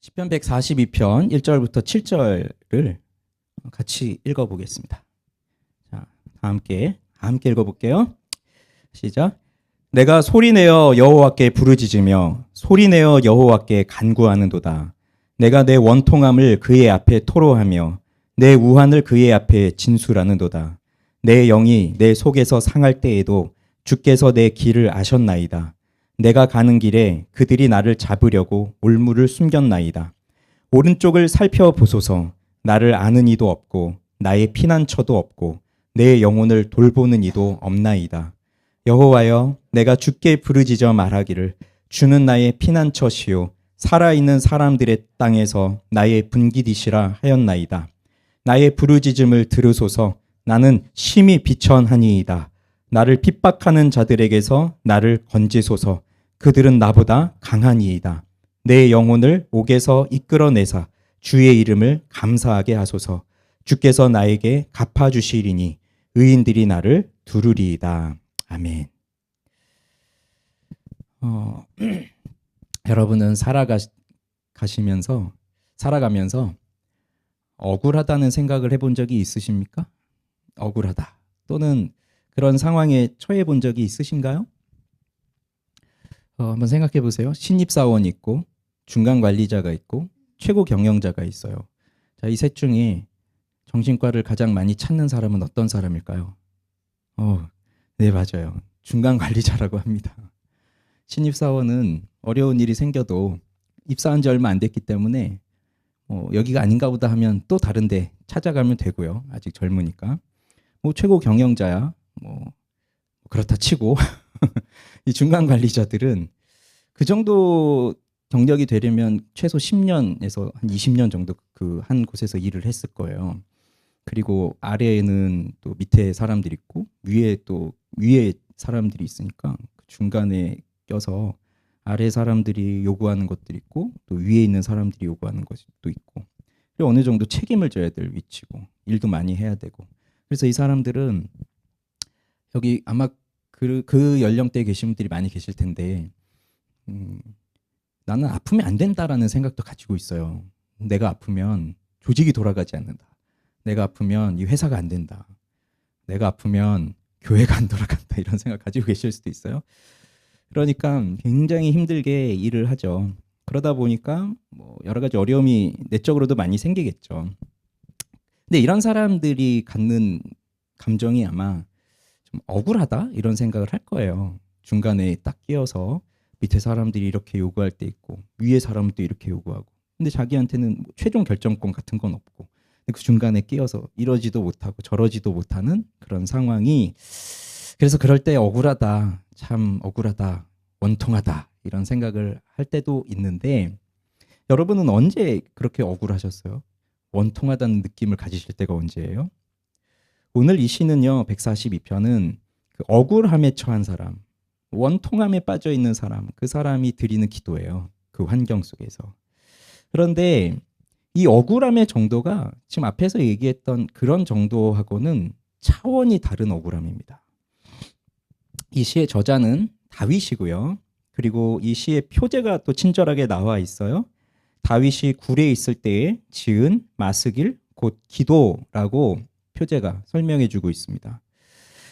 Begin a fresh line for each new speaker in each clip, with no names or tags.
시편 142편 1절부터 7절을 같이 읽어보겠습니다. 자, 함께 읽어볼게요. 시작. 내가 소리내어 여호와께 부르짖으며 소리내어 여호와께 간구하는도다. 내가 내 원통함을 그의 앞에 토로하며 내 우환을 그의 앞에 진술하는도다. 내 영이 내 속에서 상할 때에도 주께서 내 길을 아셨나이다. 내가 가는 길에 그들이 나를 잡으려고 올무를 숨겼나이다. 오른쪽을 살펴보소서. 나를 아는 이도 없고 나의 피난처도 없고 내 영혼을 돌보는 이도 없나이다. 여호와여, 내가 주께 부르짖어 말하기를 주는 나의 피난처시요 살아있는 사람들의 땅에서 나의 분기디시라 하였나이다. 나의 부르짖음을 들으소서. 나는 심히 비천하니이다. 나를 핍박하는 자들에게서 나를 건지소서. 그들은 나보다 강하니이다. 내 영혼을 옥에서 이끌어내사 주의 이름을 감사하게 하소서. 주께서 나에게 갚아주시리니 의인들이 나를 두루리이다. 아멘. 여러분은 살아가면서 억울하다는 생각을 해본 적이 있으십니까? 억울하다. 또는 그런 상황에 처해 본 적이 있으신가요? 한번 생각해 보세요. 신입사원이 있고 중간 관리자가 있고 최고 경영자가 있어요. 자, 이 셋 중에 정신과를 가장 많이 찾는 사람은 어떤 사람일까요? 네, 맞아요. 중간 관리자라고 합니다. 신입사원은 어려운 일이 생겨도 입사한 지 얼마 안 됐기 때문에 여기가 아닌가 보다 하면 또 다른 데 찾아가면 되고요. 아직 젊으니까. 최고 경영자야. 그렇다 치고 이 중간 관리자들은 그 정도 경력이 되려면 최소 10년에서 한 20년 정도 그 한 곳에서 일을 했을 거예요. 그리고 아래에는 또 밑에 사람들이 있고 위에 사람들이 있으니까 그 중간에 껴서 아래 사람들이 요구하는 것들이 있고 또 위에 있는 사람들이 요구하는 것도 있고 그리고 어느 정도 책임을 져야 될 위치고 일도 많이 해야 되고 그래서 이 사람들은 여기 아마 그 연령대에 계신 분들이 많이 계실 텐데 나는 아프면 안 된다라는 생각도 가지고 있어요. 내가 아프면 조직이 돌아가지 않는다. 내가 아프면 이 회사가 안 된다. 내가 아프면 교회가 안 돌아간다. 이런 생각 가지고 계실 수도 있어요. 그러니까 굉장히 힘들게 일을 하죠. 그러다 보니까 여러 가지 어려움이 내적으로도 많이 생기겠죠. 근데 이런 사람들이 갖는 감정이 아마 좀 억울하다 이런 생각을 할 거예요. 중간에 딱 끼어서 밑에 사람들이 이렇게 요구할 때 있고 위에 사람도 이렇게 요구하고 근데 자기한테는 최종 결정권 같은 건 없고 그 중간에 끼어서 이러지도 못하고 저러지도 못하는 그런 상황이 그래서 그럴 때 억울하다, 참 억울하다, 원통하다 이런 생각을 할 때도 있는데 여러분은 언제 그렇게 억울하셨어요? 원통하다는 느낌을 가지실 때가 언제예요? 오늘 이 시는요 142편은 그 억울함에 처한 사람 원통함에 빠져 있는 사람 그 사람이 드리는 기도예요. 그 환경 속에서. 그런데 이 억울함의 정도가 지금 앞에서 얘기했던 그런 정도하고는 차원이 다른 억울함입니다. 이 시의 저자는 다윗이고요. 그리고 이 시의 표제가 또 친절하게 나와 있어요. 다윗이 굴에 있을 때에 지은 마스길 곧 기도라고 표제가 설명해주고 있습니다.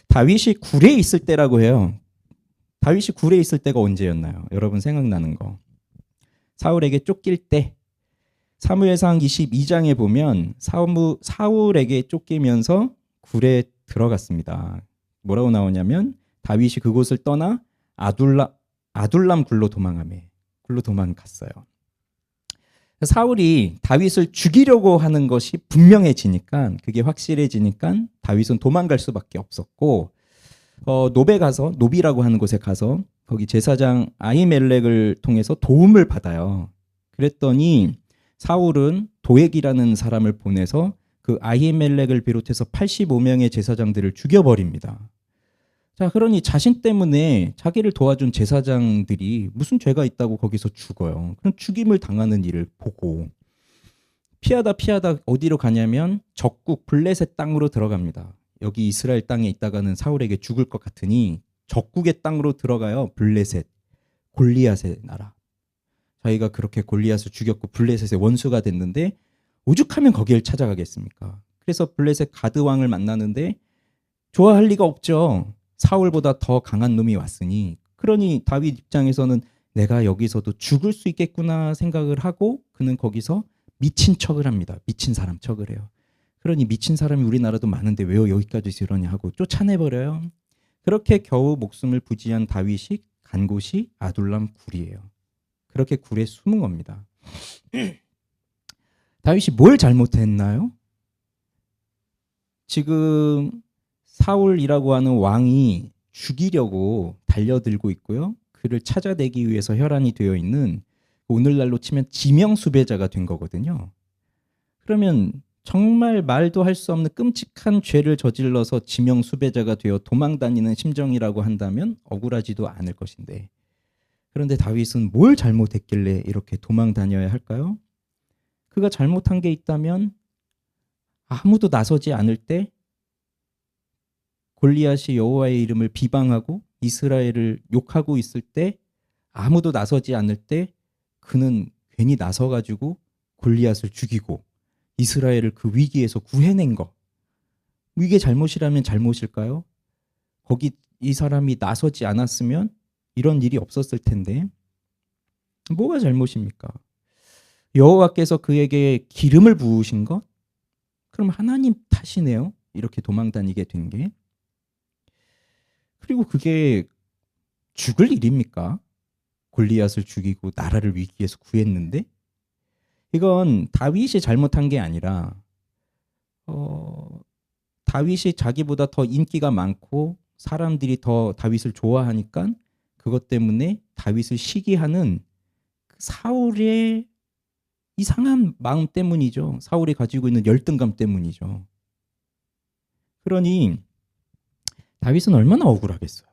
다윗이 굴에 있을 때라고 해요. 다윗이 굴에 있을 때가 언제였나요? 여러분 생각나는 거. 사울에게 쫓길 때 사무엘상 22장에 보면 사울에게 쫓기면서 굴에 들어갔습니다. 뭐라고 나오냐면 다윗이 그곳을 떠나 아둘람 굴로 도망갔어요. 사울이 다윗을 죽이려고 하는 것이 분명해지니까 그게 확실해지니까 다윗은 도망갈 수밖에 없었고 노비라고 하는 곳에 가서 거기 제사장 아히멜렉을 통해서 도움을 받아요. 그랬더니 사울은 도액이라는 사람을 보내서 그 아히멜렉을 비롯해서 85명의 제사장들을 죽여버립니다. 자, 그러니 자신 때문에 자기를 도와준 제사장들이 무슨 죄가 있다고 거기서 죽어요. 그럼 죽임을 당하는 일을 보고 피하다 어디로 가냐면 적국 블레셋 땅으로 들어갑니다. 여기 이스라엘 땅에 있다가는 사울에게 죽을 것 같으니 적국의 땅으로 들어가요. 블레셋, 골리앗의 나라. 자기가 그렇게 골리앗을 죽였고 블레셋의 원수가 됐는데 오죽하면 거기를 찾아가겠습니까? 그래서 블레셋 가드 왕을 만나는데 좋아할 리가 없죠. 사울보다 더 강한 놈이 왔으니. 그러니 다윗 입장에서는 내가 여기서도 죽을 수 있겠구나 생각을 하고 그는 거기서 미친 척을 합니다. 미친 사람 척을 해요. 그러니 미친 사람이 우리나라도 많은데 왜 여기까지 이러냐 하고 쫓아내버려요. 그렇게 겨우 목숨을 부지한 다윗이 간 곳이 아둘람 굴이에요. 그렇게 굴에 숨은 겁니다. 다윗이 뭘 잘못했나요? 지금 사울이라고 하는 왕이 죽이려고 달려들고 있고요. 그를 찾아내기 위해서 혈안이 되어 있는 오늘날로 치면 지명수배자가 된 거거든요. 그러면 정말 말도 할 수 없는 끔찍한 죄를 저질러서 지명수배자가 되어 도망다니는 심정이라고 한다면 억울하지도 않을 것인데 그런데 다윗은 뭘 잘못했길래 이렇게 도망다녀야 할까요? 그가 잘못한 게 있다면 아무도 나서지 않을 때 골리앗이 여호와의 이름을 비방하고 이스라엘을 욕하고 있을 때 아무도 나서지 않을 때 그는 괜히 나서가지고 골리앗을 죽이고 이스라엘을 그 위기에서 구해낸 거. 이게 잘못이라면 잘못일까요? 거기 이 사람이 나서지 않았으면 이런 일이 없었을 텐데 뭐가 잘못입니까? 여호와께서 그에게 기름을 부으신 것? 그럼 하나님 탓이네요. 이렇게 도망다니게 된 게. 그리고 그게 죽을 일입니까? 골리앗을 죽이고 나라를 위기에서 구했는데 이건 다윗이 잘못한 게 아니라 다윗이 자기보다 더 인기가 많고 사람들이 더 다윗을 좋아하니까 그것 때문에 다윗을 시기하는 사울의 이상한 마음 때문이죠. 사울이 가지고 있는 열등감 때문이죠. 그러니 다윗은 얼마나 억울하겠어요.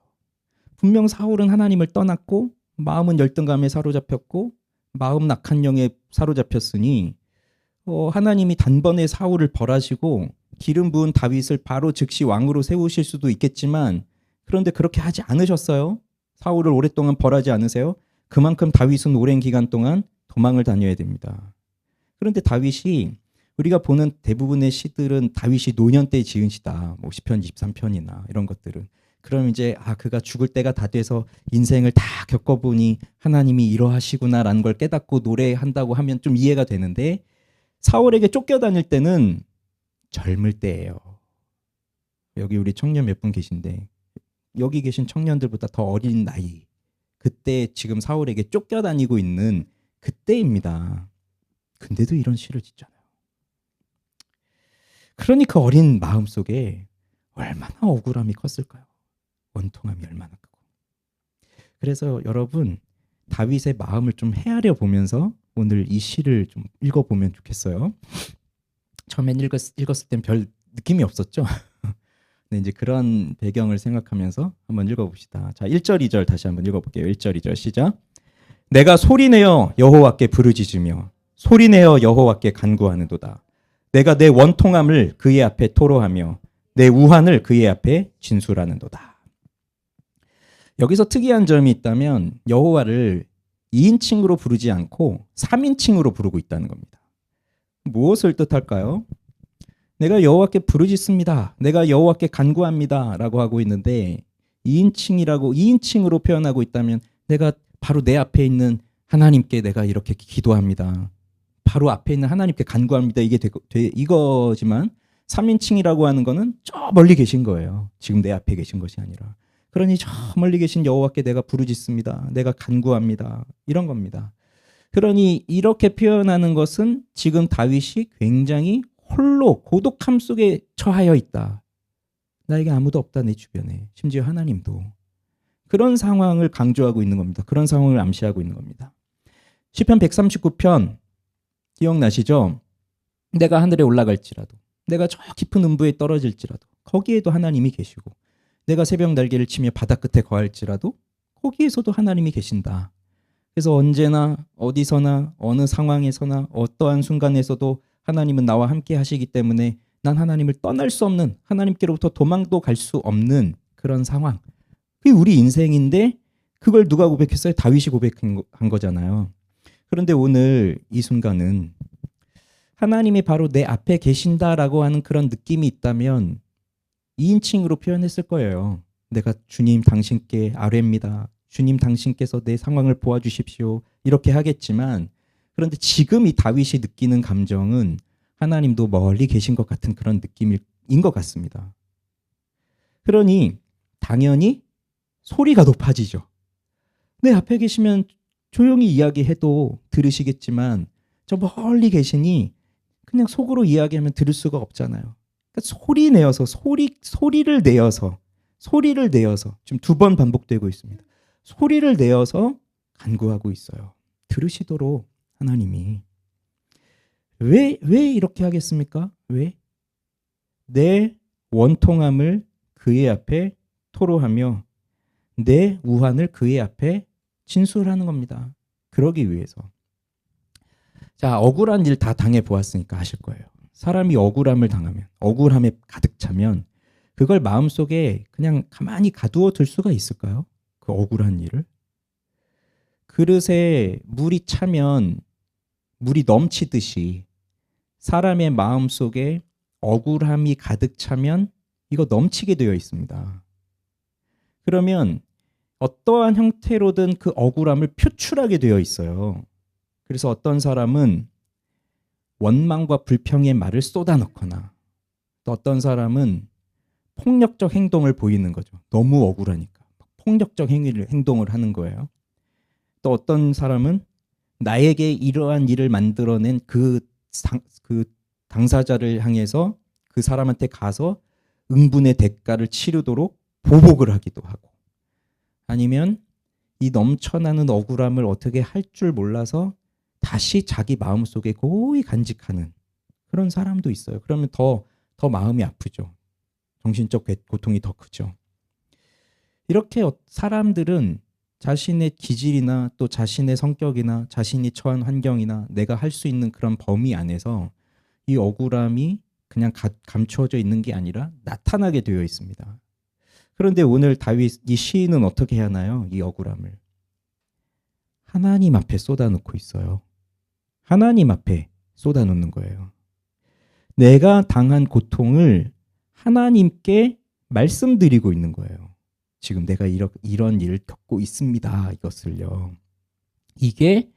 분명 사울은 하나님을 떠났고 마음은 열등감에 사로잡혔고 마음 낙한 영에 사로잡혔으니 하나님이 단번에 사울을 벌하시고 기름 부은 다윗을 바로 즉시 왕으로 세우실 수도 있겠지만 그런데 그렇게 하지 않으셨어요. 사울을 오랫동안 벌하지 않으세요. 그만큼 다윗은 오랜 기간 동안 도망을 다녀야 됩니다. 그런데 다윗이 우리가 보는 대부분의 시들은 다윗이 노년 때 지은 시다. 뭐 시편 23편이나 이런 것들은. 그럼 이제 그가 죽을 때가 다 돼서 인생을 다 겪어보니 하나님이 이러하시구나라는 걸 깨닫고 노래한다고 하면 좀 이해가 되는데 사울에게 쫓겨다닐 때는 젊을 때예요. 여기 우리 청년 몇 분 계신데 여기 계신 청년들보다 더 어린 나이 그때 지금 사울에게 쫓겨다니고 있는 그때입니다. 근데도 이런 시를 짓잖아요. 그러니 그 어린 마음속에 얼마나 억울함이 컸을까요? 원통함이 얼마나 크고. 그래서 여러분 다윗의 마음을 좀 헤아려 보면서 오늘 이 시를 좀 읽어보면 좋겠어요. 처음엔 읽었을 땐 별 느낌이 없었죠. 근데 이제 그런 배경을 생각하면서 한번 읽어봅시다. 자, 1절, 2절 다시 한번 읽어볼게요. 1절, 2절 시작. 내가 소리내어 여호와께 부르짖으며 소리내어 여호와께 간구하는도다. 내가 내 원통함을 그의 앞에 토로하며 내 우환을 그의 앞에 진술하는도다. 여기서 특이한 점이 있다면 여호와를 2인칭으로 부르지 않고 3인칭으로 부르고 있다는 겁니다. 무엇을 뜻할까요? 내가 여호와께 부르짖습니다. 내가 여호와께 간구합니다. 라고 하고 있는데 2인칭으로 표현하고 있다면 내가 바로 내 앞에 있는 하나님께 내가 이렇게 기도합니다. 바로 앞에 있는 하나님께 간구합니다. 이게 이거지만 3인칭이라고 하는 거는 저 멀리 계신 거예요. 지금 내 앞에 계신 것이 아니라. 그러니 저 멀리 계신 여호와께 내가 부르짖습니다. 내가 간구합니다. 이런 겁니다. 그러니 이렇게 표현하는 것은 지금 다윗이 굉장히 홀로 고독함 속에 처하여 있다. 나에게 아무도 없다 내 주변에. 심지어 하나님도. 그런 상황을 강조하고 있는 겁니다. 그런 상황을 암시하고 있는 겁니다. 시편 139편 기억나시죠? 내가 하늘에 올라갈지라도 내가 저 깊은 음부에 떨어질지라도 거기에도 하나님이 계시고 내가 새벽 날개를 치며 바다 끝에 거할지라도 거기에서도 하나님이 계신다. 그래서 언제나 어디서나 어느 상황에서나 어떠한 순간에서도 하나님은 나와 함께 하시기 때문에 난 하나님을 떠날 수 없는 하나님께로부터 도망도 갈 수 없는 그런 상황. 그게 우리 인생인데 그걸 누가 고백했어요? 다윗이 고백한 거잖아요. 그런데 오늘 이 순간은 하나님이 바로 내 앞에 계신다라고 하는 그런 느낌이 있다면 2인칭으로 표현했을 거예요. 내가 주님 당신께 아뢰입니다. 주님 당신께서 내 상황을 보아주십시오. 이렇게 하겠지만 그런데 지금 이 다윗이 느끼는 감정은 하나님도 멀리 계신 것 같은 그런 느낌인 것 같습니다. 그러니 당연히 소리가 높아지죠. 내 앞에 계시면 조용히 이야기해도 들으시겠지만 저 멀리 계시니 그냥 속으로 이야기하면 들을 수가 없잖아요. 그러니까 소리를 내어서 지금 2번 반복되고 있습니다. 소리를 내어서 간구하고 있어요. 들으시도록 하나님이. 왜 이렇게 하겠습니까? 왜? 내 원통함을 그의 앞에 토로하며 내 우환을 그의 앞에 진술하는 겁니다. 그러기 위해서. 자, 억울한 일 다 당해보았으니까 아실 거예요. 사람이 억울함을 당하면, 억울함에 가득 차면 그걸 마음속에 그냥 가만히 가두어 둘 수가 있을까요? 그 억울한 일을. 그릇에 물이 차면 물이 넘치듯이 사람의 마음속에 억울함이 가득 차면 이거 넘치게 되어 있습니다. 그러면 어떠한 형태로든 그 억울함을 표출하게 되어 있어요. 그래서 어떤 사람은 원망과 불평의 말을 쏟아넣거나 또 어떤 사람은 폭력적 행동을 보이는 거죠. 너무 억울하니까. 폭력적 행동을 하는 거예요. 또 어떤 사람은 나에게 이러한 일을 만들어낸 그 당사자를 향해서 그 사람한테 가서 응분의 대가를 치르도록 보복을 하기도 하고 아니면 이 넘쳐나는 억울함을 어떻게 할 줄 몰라서 다시 자기 마음속에 고이 간직하는 그런 사람도 있어요. 그러면 더 마음이 아프죠. 정신적 고통이 더 크죠. 이렇게 사람들은 자신의 기질이나 또 자신의 성격이나 자신이 처한 환경이나 내가 할 수 있는 그런 범위 안에서 이 억울함이 그냥 감추어져 있는 게 아니라 나타나게 되어 있습니다. 그런데 오늘 다윗 이 시인은 어떻게 하나요? 이 억울함을 하나님 앞에 쏟아놓고 있어요. 하나님 앞에 쏟아놓는 거예요. 내가 당한 고통을 하나님께 말씀드리고 있는 거예요. 지금 내가 이런 일을 겪고 있습니다. 이것을요. 이게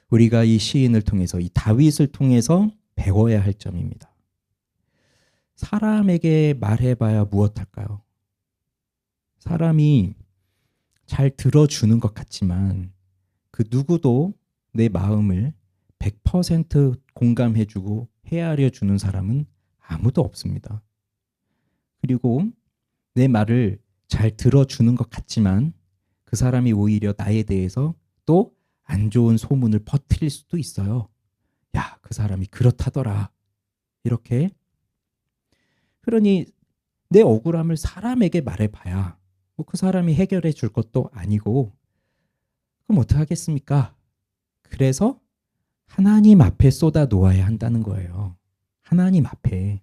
우리가 이 시인을 통해서 이 다윗을 통해서 배워야 할 점입니다. 사람에게 말해봐야 무엇할까요? 사람이 잘 들어주는 것 같지만 그 누구도 내 마음을 100% 공감해주고 헤아려 주는 사람은 아무도 없습니다. 그리고 내 말을 잘 들어주는 것 같지만 그 사람이 오히려 나에 대해서 또 안 좋은 소문을 퍼뜨릴 수도 있어요. 야, 그 사람이 그렇다더라. 이렇게. 그러니 내 억울함을 사람에게 말해봐야 뭐 그 사람이 해결해 줄 것도 아니고 그럼 어떻게 하겠습니까? 그래서 하나님 앞에 쏟아 놓아야 한다는 거예요. 하나님 앞에.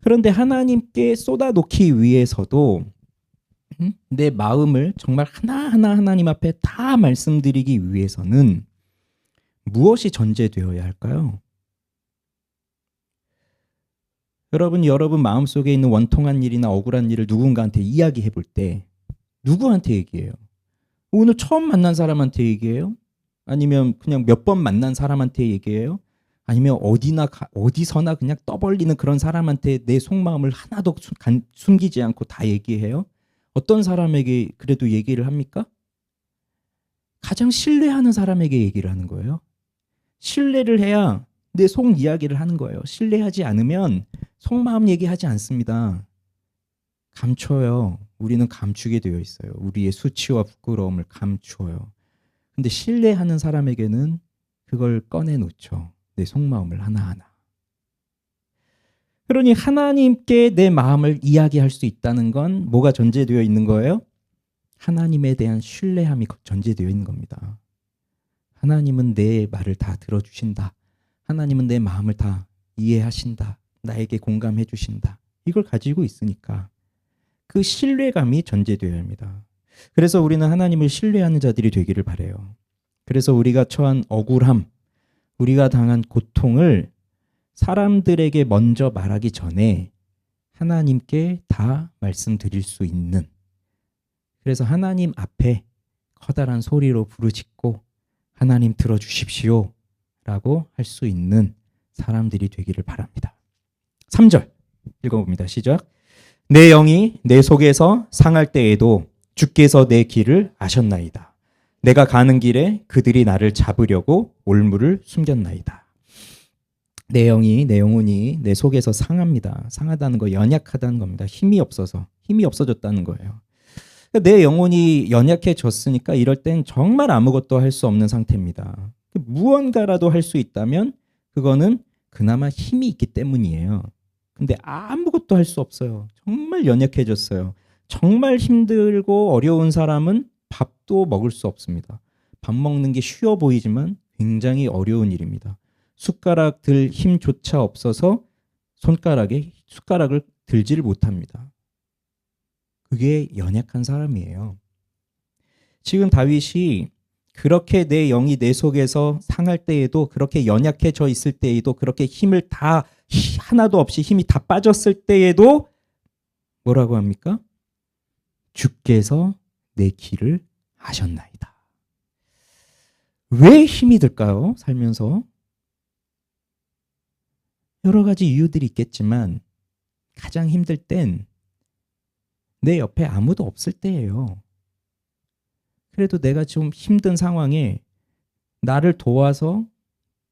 그런데 하나님께 쏟아 놓기 위해서도 내 마음을 정말 하나하나 하나님 앞에 다 말씀드리기 위해서는 무엇이 전제되어야 할까요? 여러분 마음속에 있는 원통한 일이나 억울한 일을 누군가한테 이야기해 볼 때 누구한테 얘기해요? 오늘 처음 만난 사람한테 얘기해요? 아니면 그냥 몇 번 만난 사람한테 얘기해요? 아니면 어디서나 그냥 떠벌리는 그런 사람한테 내 속마음을 하나도 숨기지 않고 다 얘기해요? 어떤 사람에게 그래도 얘기를 합니까? 가장 신뢰하는 사람에게 얘기를 하는 거예요. 신뢰를 해야 내 속 이야기를 하는 거예요. 신뢰하지 않으면 속마음 얘기하지 않습니다. 감춰요. 우리는 감추게 되어 있어요. 우리의 수치와 부끄러움을 감추어요. 근데 신뢰하는 사람에게는 그걸 꺼내놓죠. 내 속마음을 하나하나. 그러니 하나님께 내 마음을 이야기할 수 있다는 건 뭐가 전제되어 있는 거예요? 하나님에 대한 신뢰함이 전제되어 있는 겁니다. 하나님은 내 말을 다 들어주신다. 하나님은 내 마음을 다 이해하신다. 나에게 공감해 주신다. 이걸 가지고 있으니까 그 신뢰감이 전제되어야 합니다. 그래서 우리는 하나님을 신뢰하는 자들이 되기를 바라요. 그래서 우리가 처한 억울함, 우리가 당한 고통을 사람들에게 먼저 말하기 전에 하나님께 다 말씀드릴 수 있는, 그래서 하나님 앞에 커다란 소리로 부르짖고 하나님 들어주십시오 라고 할 수 있는 사람들이 되기를 바랍니다. 3절 읽어봅니다. 시작. 내 영이 내 속에서 상할 때에도 주께서 내 길을 아셨나이다. 내가 가는 길에 그들이 나를 잡으려고 올무를 숨겼나이다. 내 영이, 내 영혼이 내 속에서 상합니다. 상하다는 거, 연약하다는 겁니다. 힘이 없어서, 힘이 없어졌다는 거예요. 내 영혼이 연약해졌으니까 이럴 땐 정말 아무것도 할 수 없는 상태입니다. 무언가라도 할 수 있다면 그거는 그나마 힘이 있기 때문이에요. 근데 아무것도 할 수 없어요. 정말 연약해졌어요. 정말 힘들고 어려운 사람은 밥도 먹을 수 없습니다. 밥 먹는 게 쉬워 보이지만 굉장히 어려운 일입니다. 숟가락 들 힘조차 없어서 손가락에 숟가락을 들지를 못합니다. 그게 연약한 사람이에요. 지금 다윗이 그렇게 내 영이 내 속에서 상할 때에도, 그렇게 연약해져 있을 때에도, 그렇게 힘을 다 하나도 없이 힘이 다 빠졌을 때에도 뭐라고 합니까? 주께서 내 길을 아셨나이다. 왜 힘이 들까요? 살면서 여러 가지 이유들이 있겠지만 가장 힘들 땐 내 옆에 아무도 없을 때예요. 그래도 내가 좀 힘든 상황에 나를 도와서,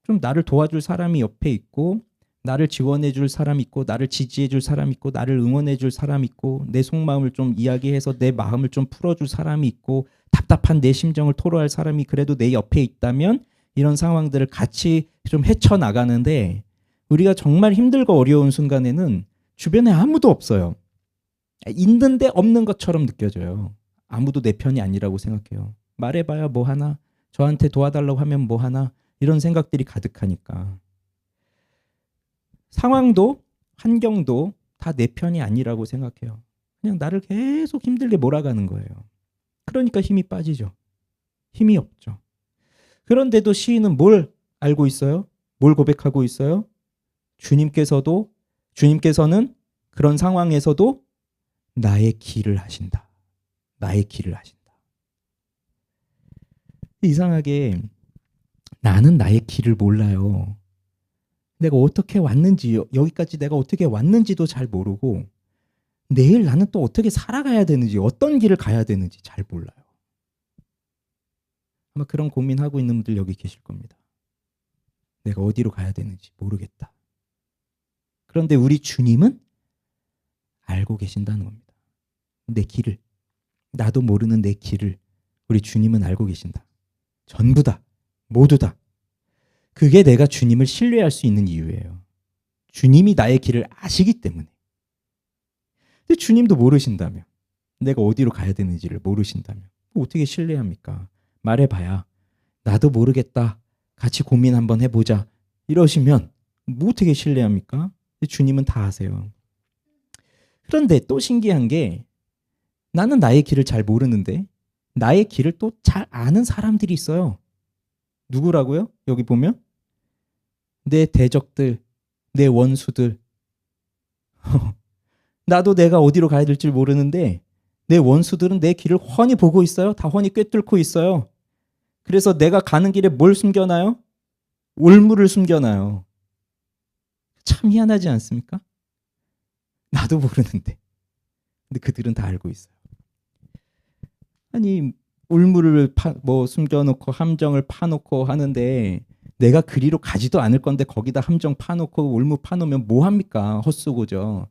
좀 나를 도와줄 사람이 옆에 있고, 나를 지원해 줄 사람 있고, 나를 지지해 줄 사람 있고, 나를 응원해 줄 사람 있고, 내 속마음을 좀 이야기해서 내 마음을 좀 풀어줄 사람이 있고, 답답한 내 심정을 토로할 사람이 그래도 내 옆에 있다면 이런 상황들을 같이 좀 헤쳐나가는데, 우리가 정말 힘들고 어려운 순간에는 주변에 아무도 없어요. 있는데 없는 것처럼 느껴져요. 아무도 내 편이 아니라고 생각해요. 말해봐야 뭐 하나, 저한테 도와달라고 하면 뭐 하나, 이런 생각들이 가득하니까. 상황도 환경도 다 내 편이 아니라고 생각해요. 그냥 나를 계속 힘들게 몰아가는 거예요. 그러니까 힘이 빠지죠. 힘이 없죠. 그런데도 시인은 뭘 알고 있어요? 뭘 고백하고 있어요? 주님께서는 그런 상황에서도 나의 길을 하신다. 나의 길을 하신다. 이상하게 나는 나의 길을 몰라요. 내가 어떻게 왔는지, 여기까지 내가 어떻게 왔는지도 잘 모르고, 내일 나는 또 어떻게 살아가야 되는지, 어떤 길을 가야 되는지 잘 몰라요. 아마 그런 고민하고 있는 분들 여기 계실 겁니다. 내가 어디로 가야 되는지 모르겠다. 그런데 우리 주님은 알고 계신다는 겁니다. 내 길을, 나도 모르는 내 길을 우리 주님은 알고 계신다. 전부 다, 모두 다. 그게 내가 주님을 신뢰할 수 있는 이유예요. 주님이 나의 길을 아시기 때문에. 근데 주님도 모르신다면, 내가 어디로 가야 되는지를 모르신다면 어떻게 신뢰합니까? 말해봐야 나도 모르겠다, 같이 고민 한번 해보자, 이러시면 뭐 어떻게 신뢰합니까? 주님은 다 아세요. 그런데 또 신기한 게, 나는 나의 길을 잘 모르는데 나의 길을 또 잘 아는 사람들이 있어요. 누구라고요? 여기 보면 내 대적들, 내 원수들. 나도 내가 어디로 가야 될지 모르는데 내 원수들은 내 길을 훤히 보고 있어요. 다 훤히 꿰뚫고 있어요. 그래서 내가 가는 길에 뭘 숨겨놔요? 올무를 숨겨놔요. 참 희한하지 않습니까? 나도 모르는데. 근데 그들은 다 알고 있어요. 아니, 올무를 숨겨놓고 함정을 파놓고 하는데 내가 그리로 가지도 않을 건데 거기다 함정 파놓고 올무 파놓으면 뭐 합니까? 헛수고죠.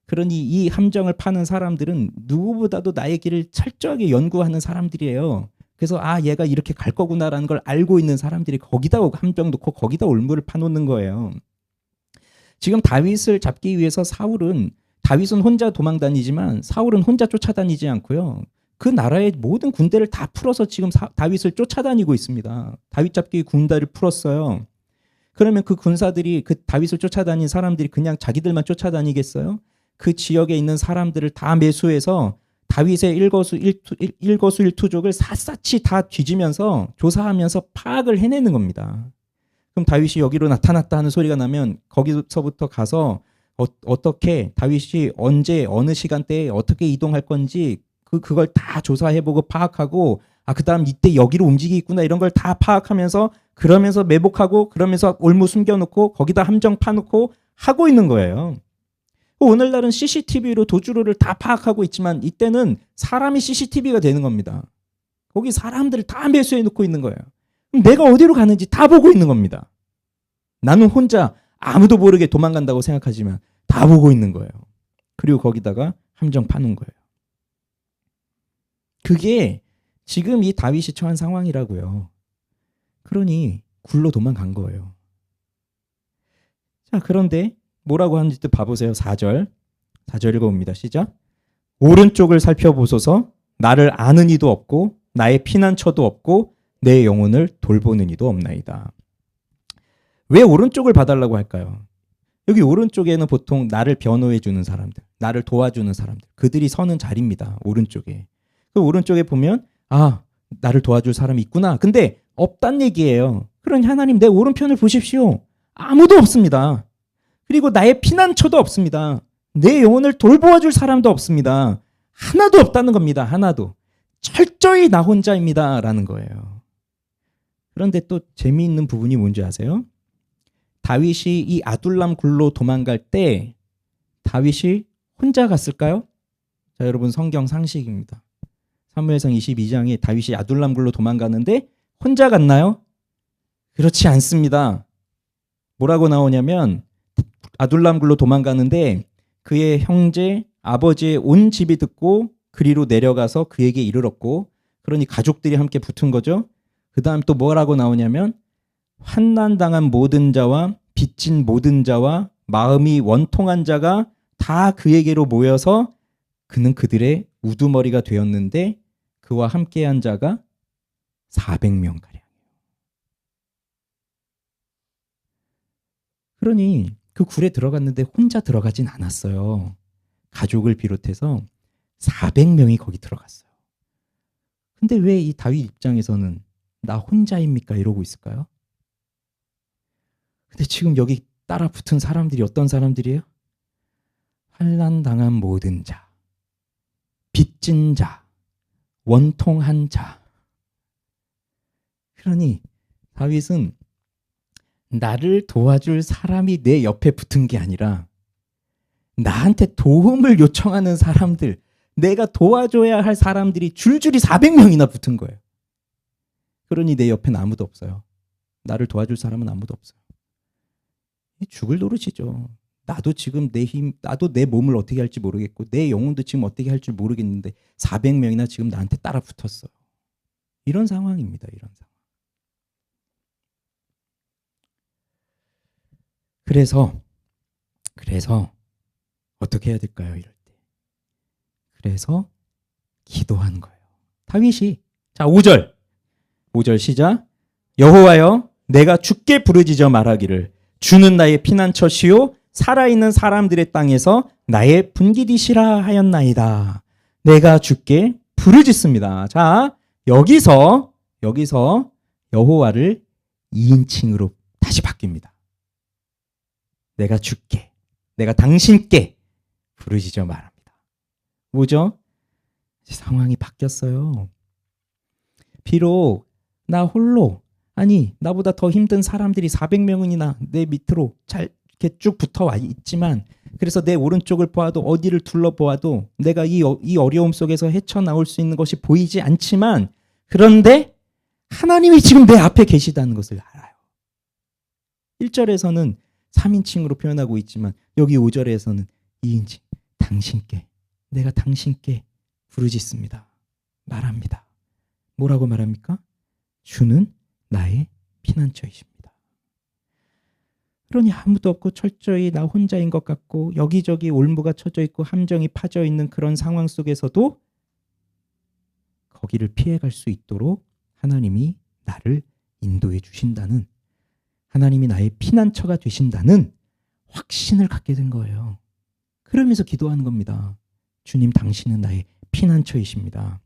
그러니 이 함정을 파는 사람들은 누구보다도 나의 길을 철저하게 연구하는 사람들이에요. 그래서 얘가 이렇게 갈 거구나라는 걸 알고 있는 사람들이 거기다 함정 놓고 거기다 올무를 파놓는 거예요. 지금 다윗을 잡기 위해서 다윗은 혼자 도망다니지만 사울은 혼자 쫓아다니지 않고요. 그 나라의 모든 군대를 다 풀어서 지금 다윗을 쫓아다니고 있습니다. 다윗 잡기 군대를 풀었어요. 그러면 그 군사들이, 그 다윗을 쫓아다닌 사람들이 그냥 자기들만 쫓아다니겠어요? 그 지역에 있는 사람들을 다 매수해서 다윗의 일거수일투족을 샅샅이 다 뒤지면서 조사하면서 파악을 해내는 겁니다. 그럼 다윗이 여기로 나타났다 하는 소리가 나면 거기서부터 가서 어떻게 다윗이 언제 어느 시간대에 어떻게 이동할 건지 그걸 다 조사해보고 파악하고 그다음 이때 여기로 움직이겠구나 이런 걸 다 파악하면서 그러면서 매복하고 그러면서 올무 숨겨놓고 거기다 함정 파놓고 하고 있는 거예요. 오늘날은 CCTV로 도주로를 다 파악하고 있지만 이때는 사람이 CCTV가 되는 겁니다. 거기 사람들을 다 매수해 놓고 있는 거예요. 그럼 내가 어디로 가는지 다 보고 있는 겁니다. 나는 혼자 아무도 모르게 도망간다고 생각하지만 다 보고 있는 거예요. 그리고 거기다가 함정 파는 거예요. 그게 지금 이 다윗이 처한 상황이라고요. 그러니 굴로 도망간 거예요. 자, 그런데 뭐라고 하는지 또 봐보세요. 4절 읽어봅니다. 시작. 오른쪽을 살펴보소서. 나를 아는 이도 없고 나의 피난처도 없고 내 영혼을 돌보는 이도 없나이다. 왜 오른쪽을 봐달라고 할까요? 여기 오른쪽에는 보통 나를 변호해 주는 사람들, 나를 도와주는 사람들, 그들이 서는 자리입니다. 오른쪽에. 그 오른쪽에 보면 나를 도와줄 사람이 있구나. 근데 없단 얘기예요. 그러니 하나님 내 오른편을 보십시오. 아무도 없습니다. 그리고 나의 피난처도 없습니다. 내 영혼을 돌보아줄 사람도 없습니다. 하나도 없다는 겁니다. 하나도. 철저히 나 혼자입니다. 라는 거예요. 그런데 또 재미있는 부분이 뭔지 아세요? 다윗이 이 아둘람 굴로 도망갈 때 다윗이 혼자 갔을까요? 자, 여러분 성경 상식입니다. 사무엘상 22장에 다윗이 아둘람 굴로 도망가는데 혼자 갔나요? 그렇지 않습니다. 뭐라고 나오냐면 아둘람 굴로 도망가는데 그의 형제, 아버지의 온 집이 듣고 그리로 내려가서 그에게 이르렀고 그러니 가족들이 함께 붙은 거죠. 그 다음 또 뭐라고 나오냐면 환난당한 모든 자와 빚진 모든 자와 마음이 원통한 자가 다 그에게로 모여서 그는 그들의 우두머리가 되었는데 그와 함께한 자가 400명가량. 그러니 그 굴에 들어갔는데 혼자 들어가진 않았어요. 가족을 비롯해서 400명이 거기 들어갔어요. 근데 왜 이 다윗 입장에서는 나 혼자입니까? 이러고 있을까요? 근데 지금 여기 따라 붙은 사람들이 어떤 사람들이에요? 환난 당한 모든 자, 빚진 자, 원통한 자. 그러니 다윗은 나를 도와줄 사람이 내 옆에 붙은 게 아니라 나한테 도움을 요청하는 사람들, 내가 도와줘야 할 사람들이 줄줄이 400명이나 붙은 거예요. 그러니 내 옆에는 아무도 없어요. 나를 도와줄 사람은 아무도 없어요. 죽을 노릇이죠. 나도 지금 나도 내 몸을 어떻게 할지 모르겠고 내 영혼도 지금 어떻게 할지 모르겠는데 400명이나 지금 나한테 따라 붙었어요. 이런 상황입니다. 이런 상황. 그래서 어떻게 해야 될까요? 이럴 때. 그래서 기도한 거예요. 다윗이. 자, 5절 시작. 여호와여 내가 주께 부르짖어 말하기를 주는 나의 피난처시요 살아있는 사람들의 땅에서 나의 분기디시라 하였나이다. 내가 주께 부르짖습니다. 자, 여기서 여호와를 2인칭으로 다시 바뀝니다. 내가 주께, 내가 당신께 부르짖어 말합니다. 뭐죠? 상황이 바뀌었어요. 비록 나 홀로, 나보다 더 힘든 사람들이 400명이나 내 밑으로 잘 이렇게 쭉 붙어와 있지만 그래서 내 오른쪽을 보아도 어디를 둘러보아도 내가 이 어려움 속에서 헤쳐나올 수 있는 것이 보이지 않지만 그런데 하나님이 지금 내 앞에 계시다는 것을 알아요. 1절에서는 3인칭으로 표현하고 있지만 여기 5절에서는 2인칭. 당신께, 내가 당신께 부르짖습니다. 말합니다. 뭐라고 말합니까? 주는 나의 피난처이십니다. 그러니 아무도 없고 철저히 나 혼자인 것 같고 여기저기 올무가 쳐져 있고 함정이 파져 있는 그런 상황 속에서도 거기를 피해갈 수 있도록 하나님이 나를 인도해 주신다는, 하나님이 나의 피난처가 되신다는 확신을 갖게 된 거예요. 그러면서 기도하는 겁니다. 주님, 당신은 나의 피난처이십니다.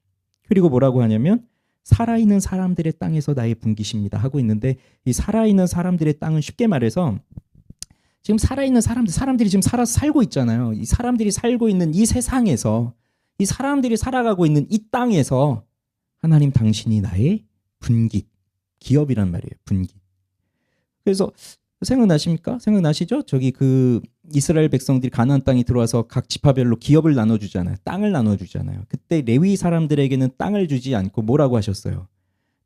그리고 뭐라고 하냐면 살아있는 사람들의 땅에서 나의 분기십니다 하고 있는데, 이 살아있는 사람들의 땅은 쉽게 말해서 지금 살아있는 사람들이 지금 살고 있잖아요. 이 사람들이 살고 있는 이 세상에서, 이 사람들이 살아가고 있는 이 땅에서 하나님 당신이 나의 분깃, 기업이란 말이에요. 분깃. 그래서 생각나십니까? 생각나시죠? 저기 그 이스라엘 백성들이 가나안 땅에 들어와서 각 지파별로 기업을 나눠주잖아요. 땅을 나눠주잖아요. 그때 레위 사람들에게는 땅을 주지 않고 뭐라고 하셨어요?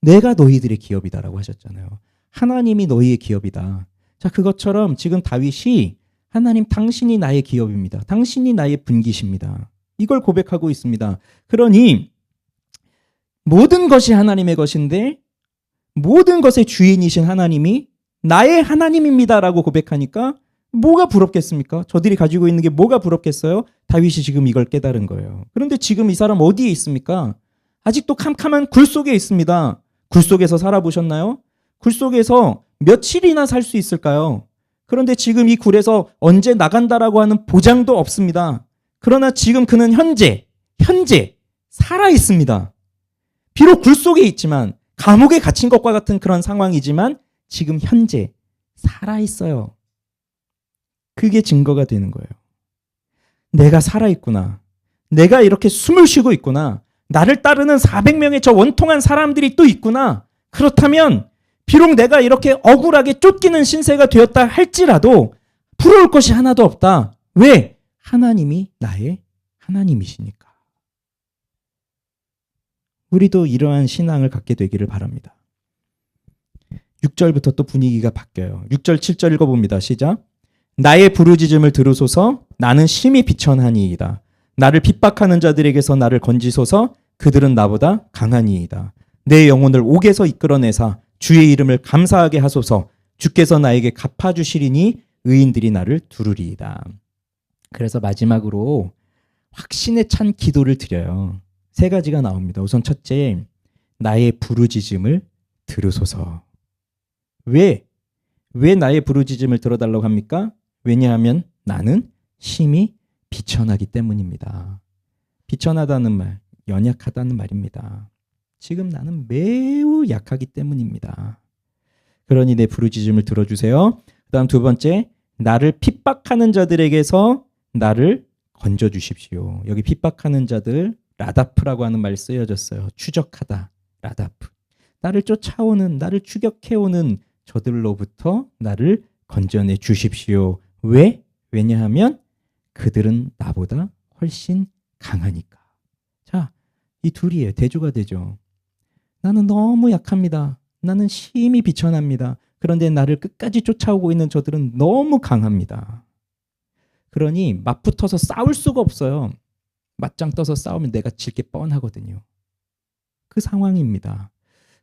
내가 너희들의 기업이다라고 하셨잖아요. 하나님이 너희의 기업이다. 자, 그것처럼 지금 다윗이 하나님 당신이 나의 기업입니다. 당신이 나의 분깃입니다. 이걸 고백하고 있습니다. 그러니 모든 것이 하나님의 것인데 모든 것의 주인이신 하나님이 나의 하나님입니다라고 고백하니까 뭐가 부럽겠습니까? 저들이 가지고 있는 게 뭐가 부럽겠어요? 다윗이 지금 이걸 깨달은 거예요. 그런데 지금 이 사람 어디에 있습니까? 아직도 캄캄한 굴 속에 있습니다. 굴 속에서 살아보셨나요? 굴 속에서 며칠이나 살 수 있을까요? 그런데 지금 이 굴에서 언제 나간다라고 하는 보장도 없습니다. 그러나 지금 그는 현재 살아 있습니다. 비록 굴 속에 있지만, 감옥에 갇힌 것과 같은 그런 상황이지만 지금 현재 살아 있어요. 그게 증거가 되는 거예요. 내가 살아 있구나. 내가 이렇게 숨을 쉬고 있구나. 나를 따르는 400명의 저 원통한 사람들이 또 있구나. 그렇다면 비록 내가 이렇게 억울하게 쫓기는 신세가 되었다 할지라도 부러울 것이 하나도 없다. 왜? 하나님이 나의 하나님이시니까. 우리도 이러한 신앙을 갖게 되기를 바랍니다. 6절부터 또 분위기가 바뀌어요. 6절, 7절 읽어봅니다. 시작. 나의 부르짖음을 들으소서. 나는 심히 비천하니이다. 나를 핍박하는 자들에게서 나를 건지소서. 그들은 나보다 강하니이다. 내 영혼을 옥에서 이끌어내사 주의 이름을 감사하게 하소서. 주께서 나에게 갚아주시리니 의인들이 나를 두르리이다. 그래서 마지막으로 확신에 찬 기도를 드려요. 세 가지가 나옵니다. 우선 첫째, 나의 부르짖음을 들으소서. 왜 나의 부르짖음을 들어달라고 합니까? 왜냐하면 나는 심히 비천하기 때문입니다. 비천하다는 말, 연약하다는 말입니다. 지금 나는 매우 약하기 때문입니다. 그러니 내 부르짖음을 들어주세요. 그 다음 두 번째, 나를 핍박하는 자들에게서 나를 건져주십시오. 여기 핍박하는 자들, 라다프라고 하는 말이 쓰여졌어요. 추적하다, 라다프. 나를 쫓아오는, 나를 추격해오는 저들로부터 나를 건져내 주십시오. 왜? 왜냐하면 그들은 나보다 훨씬 강하니까. 자, 이 둘이에요. 대조가 되죠. 나는 너무 약합니다. 나는 심히 비천합니다. 그런데 나를 끝까지 쫓아오고 있는 저들은 너무 강합니다. 그러니 맞붙어서 싸울 수가 없어요. 맞짱 떠서 싸우면 내가 질 게 뻔하거든요. 그 상황입니다.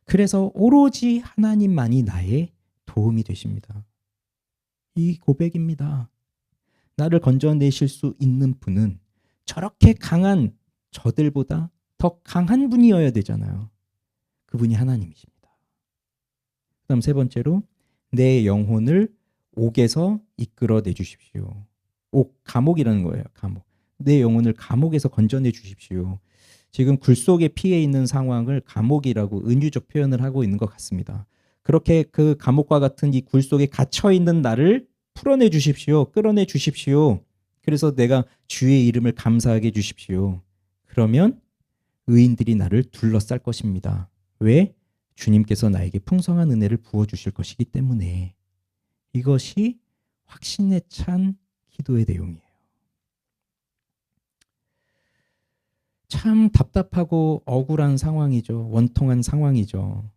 그래서 오로지 하나님만이 나의 도움이 되십니다. 이 고백입니다. 나를 건져내실 수 있는 분은 저렇게 강한 저들보다 더 강한 분이어야 되잖아요. 그분이 하나님이십니다. 그 다음 세 번째로, 내 영혼을 옥에서 이끌어내 주십시오. 옥, 감옥이라는 거예요. 감옥. 내 영혼을 감옥에서 건져내 주십시오. 지금 굴 속에 피해 있는 상황을 감옥이라고 은유적 표현을 하고 있는 것 같습니다. 그렇게 그 감옥과 같은 이 굴 속에 갇혀 있는 나를 풀어내 주십시오. 끌어내 주십시오. 그래서 내가 주의 이름을 감사하게 해 주십시오. 그러면 의인들이 나를 둘러쌀 것입니다. 왜? 주님께서 나에게 풍성한 은혜를 부어주실 것이기 때문에. 이것이 확신에 찬 기도의 내용이에요. 참 답답하고 억울한 상황이죠. 원통한 상황이죠.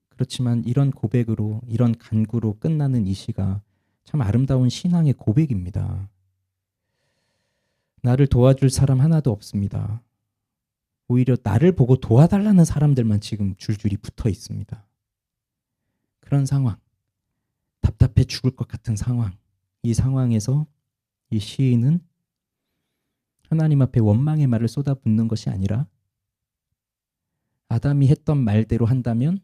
그렇지만 이런 고백으로, 이런 간구로 끝나는 이 시가 참 아름다운 신앙의 고백입니다. 나를 도와줄 사람 하나도 없습니다. 오히려 나를 보고 도와달라는 사람들만 지금 줄줄이 붙어 있습니다. 그런 상황, 답답해 죽을 것 같은 상황, 이 상황에서 이 시인은 하나님 앞에 원망의 말을 쏟아붓는 것이 아니라 아담이 했던 말대로 한다면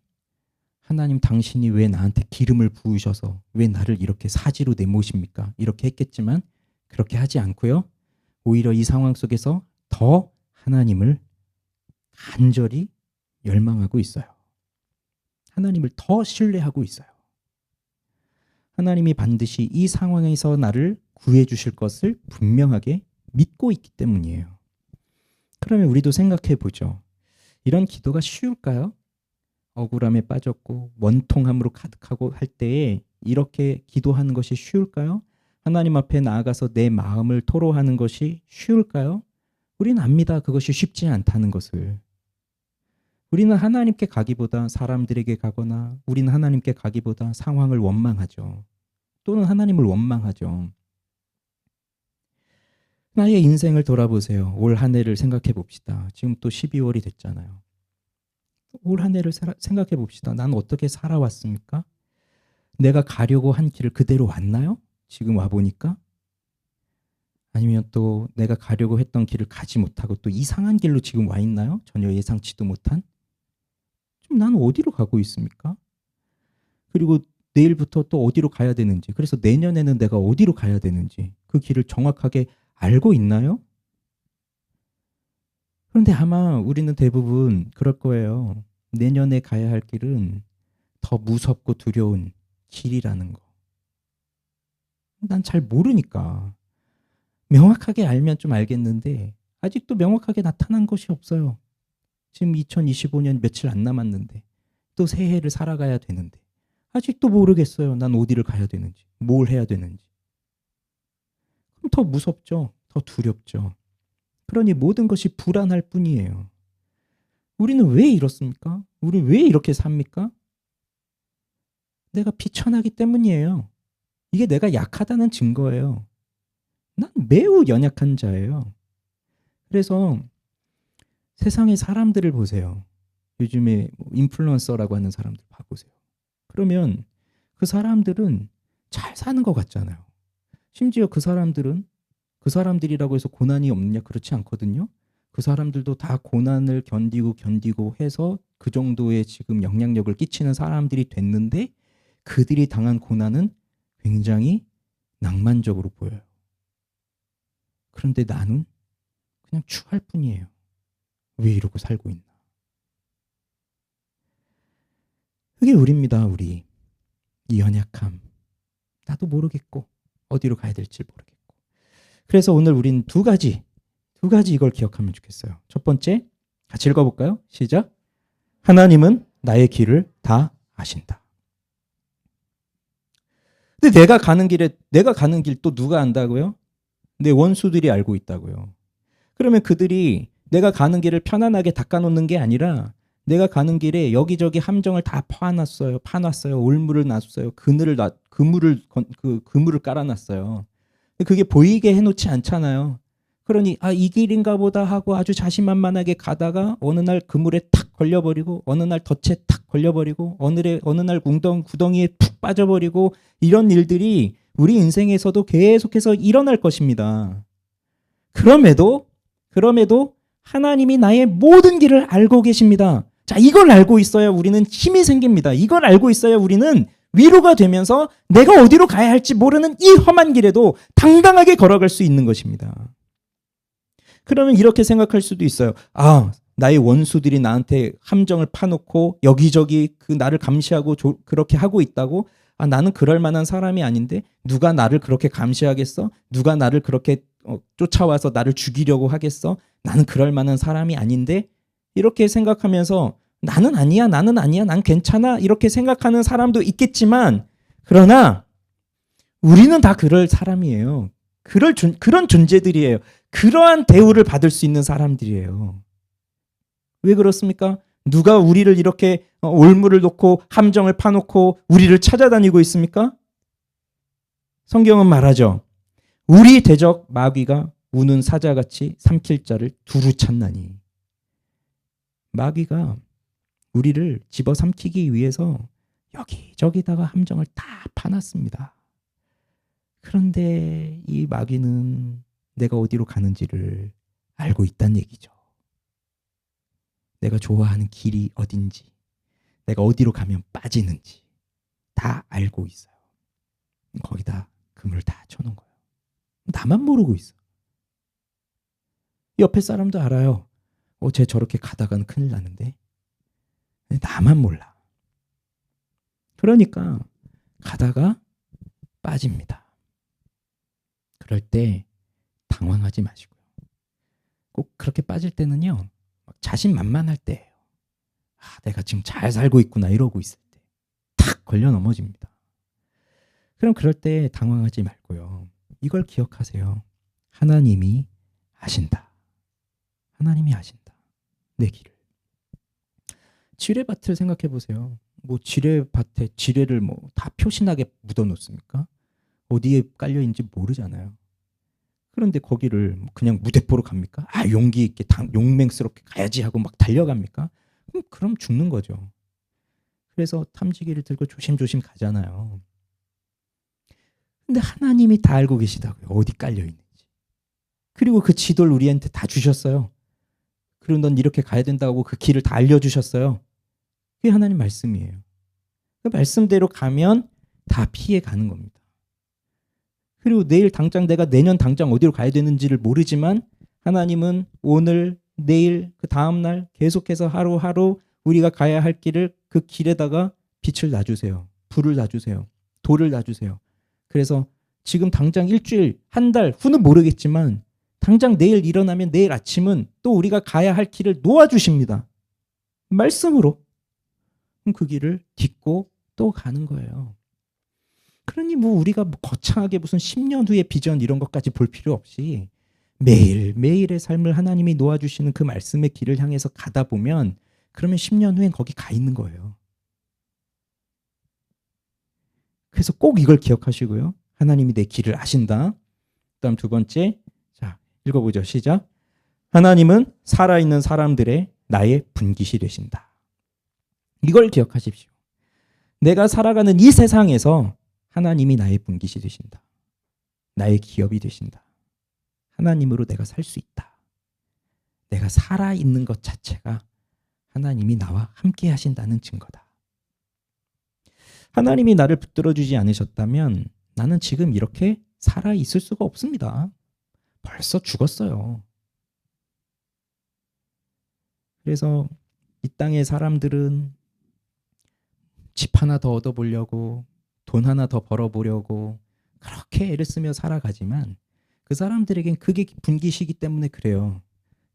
하나님 당신이 왜 나한테 기름을 부으셔서 왜 나를 이렇게 사지로 내모십니까? 이렇게 했겠지만 그렇게 하지 않고요. 오히려 이 상황 속에서 더 하나님을 간절히 열망하고 있어요. 하나님을 더 신뢰하고 있어요. 하나님이 반드시 이 상황에서 나를 구해 주실 것을 분명하게 믿고 있기 때문이에요. 그러면 우리도 생각해 보죠. 이런 기도가 쉬울까요? 억울함에 빠졌고 원통함으로 가득하고 할 때에 이렇게 기도하는 것이 쉬울까요? 하나님 앞에 나아가서 내 마음을 토로하는 것이 쉬울까요? 우리는 압니다. 그것이 쉽지 않다는 것을. 우리는 하나님께 가기보다 사람들에게 가거나 우리는 하나님께 가기보다 상황을 원망하죠. 또는 하나님을 원망하죠. 나의 인생을 돌아보세요. 올 한 해를 생각해 봅시다. 지금 또 12월이 됐잖아요. 올 한 해를 생각해 봅시다. 난 어떻게 살아왔습니까? 내가 가려고 한 길을 그대로 왔나요? 지금 와보니까? 아니면 또 내가 가려고 했던 길을 가지 못하고 또 이상한 길로 지금 와 있나요? 전혀 예상치도 못한? 좀 나는 어디로 가고 있습니까? 그리고 내일부터 또 어디로 가야 되는지, 그래서 내년에는 내가 어디로 가야 되는지 그 길을 정확하게 알고 있나요? 그런데 아마 우리는 대부분 그럴 거예요. 내년에 가야 할 길은 더 무섭고 두려운 길이라는 거. 난 잘 모르니까. 명확하게 알면 좀 알겠는데 아직도 명확하게 나타난 것이 없어요. 지금 2025년 며칠 안 남았는데 또 새해를 살아가야 되는데 아직도 모르겠어요. 난 어디를 가야 되는지, 뭘 해야 되는지. 그럼 더 무섭죠. 더 두렵죠. 그러니 모든 것이 불안할 뿐이에요. 우리는 왜 이렇습니까? 우리 왜 이렇게 삽니까? 내가 비천하기 때문이에요. 이게 내가 약하다는 증거예요. 난 매우 연약한 자예요. 그래서 세상의 사람들을 보세요. 요즘에 인플루언서라고 하는 사람들 봐보세요. 그러면 그 사람들은 잘 사는 것 같잖아요. 심지어 그 사람들이라고 해서 고난이 없느냐? 그렇지 않거든요. 그 사람들도 다 고난을 견디고 해서 그 정도의 지금 영향력을 끼치는 사람들이 됐는데 그들이 당한 고난은 굉장히 낭만적으로 보여요. 그런데 나는 그냥 추할 뿐이에요. 왜 이러고 살고 있나? 그게 우리입니다. 우리. 이 연약함. 나도 모르겠고 어디로 가야 될지 모르겠고. 그래서 오늘 우린 두 가지 이걸 기억하면 좋겠어요. 첫 번째, 같이 읽어볼까요? 시작. 하나님은 나의 길을 다 아신다. 근데 내가 가는 길 또 누가 안다고요? 내 원수들이 알고 있다고요. 그러면 그들이 내가 가는 길을 편안하게 닦아놓는 게 아니라 내가 가는 길에 여기저기 함정을 다 파놨어요. 올무를 놨어요. 그물을 깔아놨어요. 그게 보이게 해놓지 않잖아요. 그러니 이 길인가 보다 하고 아주 자신만만하게 가다가 어느 날 그물에 탁 걸려버리고 어느 날 덫에 탁 걸려버리고 어느 날 구덩이에 푹 빠져버리고 이런 일들이 우리 인생에서도 계속해서 일어날 것입니다. 그럼에도 하나님이 나의 모든 길을 알고 계십니다. 자, 이걸 알고 있어야 우리는 힘이 생깁니다. 이걸 알고 있어야 우리는 위로가 되면서 내가 어디로 가야 할지 모르는 이 험한 길에도 당당하게 걸어갈 수 있는 것입니다. 그러면 이렇게 생각할 수도 있어요. 나의 원수들이 나한테 함정을 파놓고 여기저기 나를 감시하고 그렇게 하고 있다고? 나는 그럴 만한 사람이 아닌데 누가 나를 그렇게 감시하겠어? 누가 나를 그렇게 쫓아와서 나를 죽이려고 하겠어? 나는 그럴 만한 사람이 아닌데? 이렇게 생각하면서 나는 아니야, 난 괜찮아 이렇게 생각하는 사람도 있겠지만 그러나 우리는 다 그럴 사람이에요. 그런 존재들이에요. 그러한 대우를 받을 수 있는 사람들이에요. 왜 그렇습니까? 누가 우리를 이렇게 올무를 놓고 함정을 파놓고 우리를 찾아다니고 있습니까? 성경은 말하죠. 우리 대적 마귀가 우는 사자같이 삼킬 자를 두루 찾나니. 마귀가 우리를 집어삼키기 위해서 여기저기다가 함정을 다 파놨습니다. 그런데 이 마귀는 내가 어디로 가는지를 알고 있다는 얘기죠. 내가 좋아하는 길이 어딘지, 내가 어디로 가면 빠지는지 다 알고 있어요. 거기다 그물을 다 쳐놓은 거예요. 나만 모르고 있어. 옆에 사람도 알아요. 쟤 저렇게 가다가는 큰일 나는데. 나만 몰라. 그러니까 가다가 빠집니다. 그럴 때 당황하지 마시고요. 꼭 그렇게 빠질 때는요, 자신만만할 때예요. 내가 지금 잘 살고 있구나 이러고 있을 때 탁 걸려 넘어집니다. 그럼 그럴 때 당황하지 말고요. 이걸 기억하세요. 하나님이 아신다. 하나님이 아신다. 내 길을. 지뢰밭을 생각해 보세요. 지뢰밭에 지뢰를 다 표신하게 묻어 놓습니까? 어디에 깔려 있는지 모르잖아요. 그런데 거기를 그냥 무대포로 갑니까? 용기 있게 용맹스럽게 가야지 하고 막 달려갑니까? 그럼 죽는 거죠. 그래서 탐지기를 들고 조심조심 가잖아요. 근데 하나님이 다 알고 계시다고요. 어디 깔려 있는지. 그리고 그 지도를 우리한테 다 주셨어요. 그리고 넌 이렇게 가야 된다고 그 길을 다 알려주셨어요. 그게 하나님 말씀이에요. 그 말씀대로 가면 다 피해 가는 겁니다. 그리고 내일 당장 내가 내년 당장 어디로 가야 되는지를 모르지만 하나님은 오늘, 내일, 그 다음날 계속해서 하루하루 우리가 가야 할 길을 그 길에다가 빛을 놔주세요. 불을 놔주세요. 돌을 놔주세요. 그래서 지금 당장 일주일, 한 달 후는 모르겠지만 당장 내일 일어나면 내일 아침은 또 우리가 가야 할 길을 놓아주십니다. 말씀으로. 그럼 그 길을 딛고 또 가는 거예요. 그러니 우리가 거창하게 무슨 10년 후의 비전 이런 것까지 볼 필요 없이 매일매일의 삶을 하나님이 놓아주시는 그 말씀의 길을 향해서 가다 보면 그러면 10년 후엔 거기 가 있는 거예요. 그래서 꼭 이걸 기억하시고요. 하나님이 내 길을 아신다. 그다음 두 번째, 자 읽어보죠. 시작. 하나님은 살아있는 사람들의 나의 분깃이 되신다. 이걸 기억하십시오. 내가 살아가는 이 세상에서 하나님이 나의 분깃이 되신다. 나의 기업이 되신다. 하나님으로 내가 살 수 있다. 내가 살아있는 것 자체가 하나님이 나와 함께 하신다는 증거다. 하나님이 나를 붙들어주지 않으셨다면 나는 지금 이렇게 살아있을 수가 없습니다. 벌써 죽었어요. 그래서 이 땅의 사람들은 집 하나 더 얻어보려고 돈 하나 더 벌어보려고 그렇게 애를 쓰며 살아가지만 그 사람들에겐 그게 분깃이기 때문에 그래요.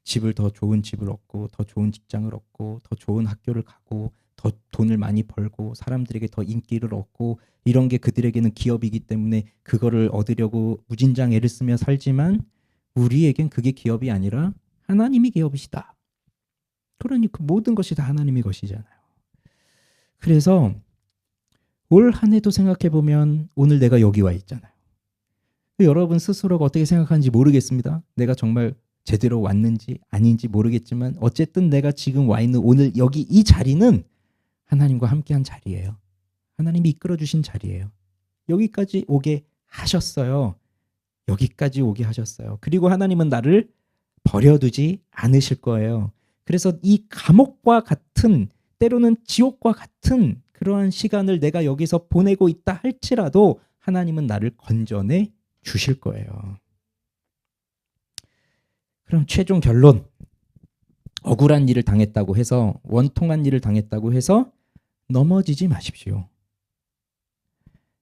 집을 더 좋은 집을 얻고 더 좋은 직장을 얻고 더 좋은 학교를 가고 더 돈을 많이 벌고 사람들에게 더 인기를 얻고 이런 게 그들에게는 기업이기 때문에 그거를 얻으려고 무진장 애를 쓰며 살지만 우리에겐 그게 기업이 아니라 하나님이 기업이시다. 그러니 그 모든 것이 다 하나님의 것이잖아요. 그래서 올 한 해도 생각해보면 오늘 내가 여기 와 있잖아요. 여러분 스스로가 어떻게 생각하는지 모르겠습니다. 내가 정말 제대로 왔는지 아닌지 모르겠지만 어쨌든 내가 지금 와 있는 오늘 여기 이 자리는 하나님과 함께한 자리예요. 하나님이 이끌어주신 자리예요. 여기까지 오게 하셨어요. 여기까지 오게 하셨어요. 그리고 하나님은 나를 버려두지 않으실 거예요. 그래서 이 감옥과 같은 때로는 지옥과 같은 그러한 시간을 내가 여기서 보내고 있다 할지라도 하나님은 나를 건져내 주실 거예요. 그럼 최종 결론. 억울한 일을 당했다고 해서 원통한 일을 당했다고 해서 넘어지지 마십시오.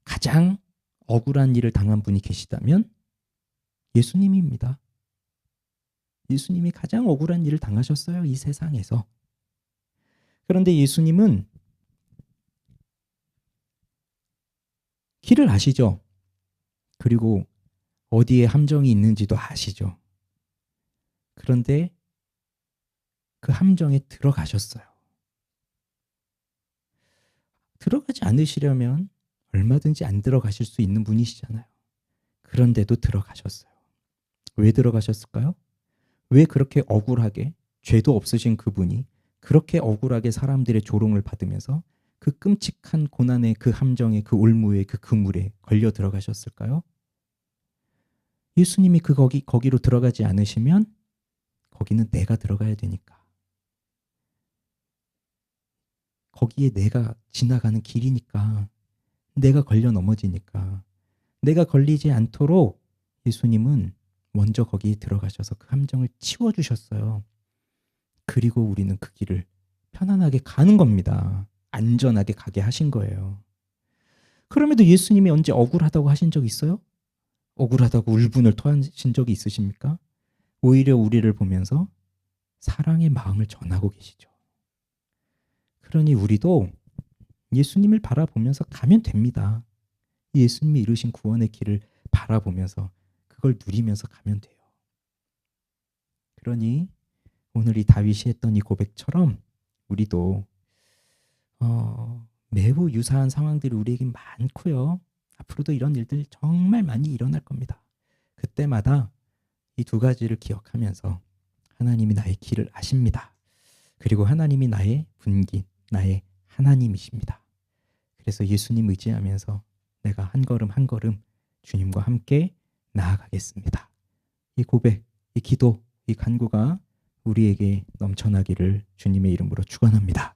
가장 억울한 일을 당한 분이 계시다면 예수님입니다. 예수님이 가장 억울한 일을 당하셨어요. 이 세상에서. 그런데 예수님은 길을 아시죠? 그리고 어디에 함정이 있는지도 아시죠? 그런데 그 함정에 들어가셨어요. 들어가지 않으시려면 얼마든지 안 들어가실 수 있는 분이시잖아요. 그런데도 들어가셨어요. 왜 들어가셨을까요? 왜 그렇게 억울하게 죄도 없으신 그분이 그렇게 억울하게 사람들의 조롱을 받으면서 그 끔찍한 고난의 그 함정에 그 올무에 그 그물에 걸려 들어가셨을까요? 예수님이 거기로 들어가지 않으시면 거기는 내가 들어가야 되니까. 거기에 내가 지나가는 길이니까. 내가 걸려 넘어지니까. 내가 걸리지 않도록 예수님은 먼저 거기에 들어가셔서 그 함정을 치워주셨어요. 그리고 우리는 그 길을 편안하게 가는 겁니다. 안전하게 가게 하신 거예요. 그럼에도 예수님이 언제 억울하다고 하신 적 있어요? 억울하다고 울분을 토하신 적이 있으십니까? 오히려 우리를 보면서 사랑의 마음을 전하고 계시죠. 그러니 우리도 예수님을 바라보면서 가면 됩니다. 예수님이 이루신 구원의 길을 바라보면서 그걸 누리면서 가면 돼요. 그러니 오늘 이 다윗이 했던 이 고백처럼 우리도 매우 유사한 상황들이 우리에게 많고요. 앞으로도 이런 일들 정말 많이 일어날 겁니다. 그때마다 이 두 가지를 기억하면서 하나님이 나의 길을 아십니다. 그리고 하나님이 나의 분기, 나의 하나님이십니다. 그래서 예수님 의지하면서 내가 한 걸음 한 걸음 주님과 함께 나아가겠습니다. 이 고백, 이 기도, 이 간구가 우리에게 넘쳐나기를 주님의 이름으로 축원합니다.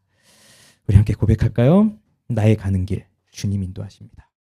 우리 함께 고백할까요? 나의 가는 길 주님 인도하십니다.